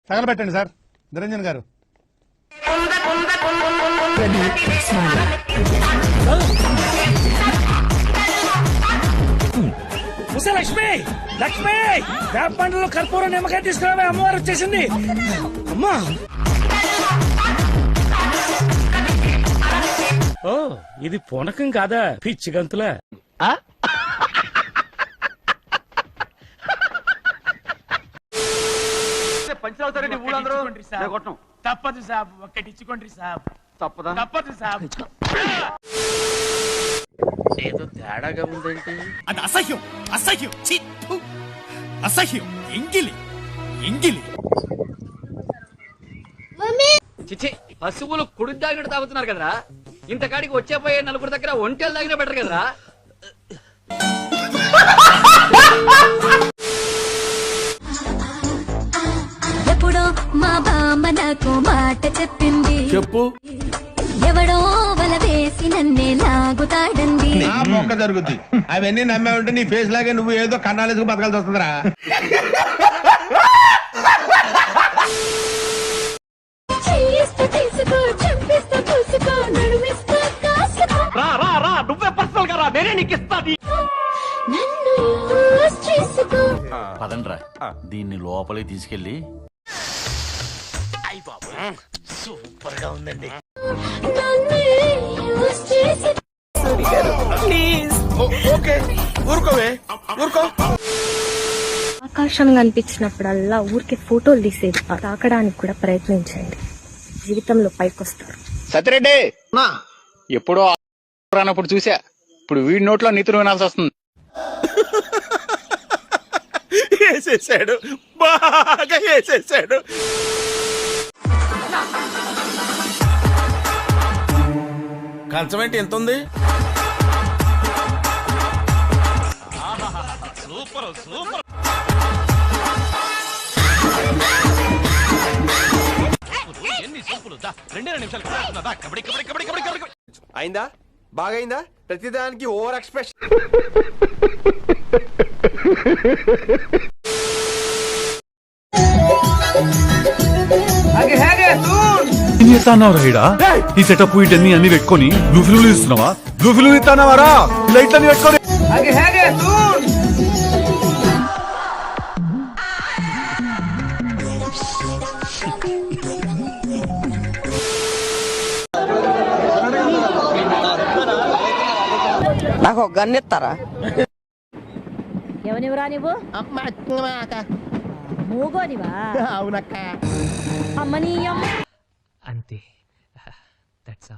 తగలబెట్టండి sir Niranjan గారు. లక్ష్మి లక్ష్మి వేప పండ్లలో కర్పూరం నిమ్మకాయ తీసుకురావే, అమ్మవారు వచ్చేసింది. అమ్మా ఓ ఇది పూనకం కాదా, పిచ్చి గంతులా. తప్పదు సాబ్, ఒక్కటి ఇచ్చుకోండి సాబ్. తప్పదా? తప్పదు సాబ్. ఏదో తేడాగా ఉందంటే అది అసహ్యం, అసహ్యం, ఛీ, థు. అసహ్యం, ఎంగిలి ఎంగిలి. చిచ్చి, పశువులు కుడి తాగినట్టు తాగుతున్నారు కదరా. ఇంతకాడికి వచ్చే పోయే నలుగురు దగ్గర ఒంటెలు తాగినా బెటర్ కదరా. ఎప్పుడో మా బామ్మ నాకు మాట చెప్పింది, చెప్పు. ఎవడో వల వేసి నన్నే లాగుతాడంది. మొక్క జరుగుద్ది. అవన్నీ నమ్మే ఉంటే నీ ఫేస్ లాగే నువ్వు ఏదో కన్నాలేసుకు బతకాల్సి వస్తుందిరా. చేయిస్తా తీసుకో, చంపిస్తా పూసుకో, నడుమిస్తా కాసుకో. నువ్వే పర్సనల్ గా రా, నేనే నీకు ఇస్తాది. నన్ను యూస్ చేసుకో. పదండ్రా, దీన్ని లోపలికి తీసుకెళ్ళి. సూపర్ గా ఉందండి. నన్ను యూస్ చేసి ఆకాశం కనిపించినప్పుడల్లా ఊరికే ఫోటోలు తీసేది తాకడానికి కూడా ప్రయత్నించండి, జీవితంలో పైకొస్తారు. సత్యరెడ్డి ఎప్పుడో రానప్పుడు చూసా, ఇప్పుడు వీడి నోట్లో నీతులు వినాల్సి వస్తుంది. వేసేసాడు, బాగా వేసేసాడు. కంచం ఏంటి ఎంత ఉంది? Super super. ఎన్ని సూపులు, 2 నిమిషాలు అయిందా? బాగైందా? ప్రతిదానికి ఓవర్ ఎక్స్ప్రెషన్. ఈ సెటప్ వీటన్ని అన్ని పెట్టుకొని బ్లూ ఫిల్మ్ ఇస్తున్నావా? బ్లూ ఫిల్మ్ ఇస్తానవారా? లైట్లన్నీ పెట్టుకొని నాకు ఒక గన్ ఇస్తారా? ఎవనివరా నువ్వు? మూగోనివా? అవునక్క. అమ్మని అంతే, దట్స్ ఆల్.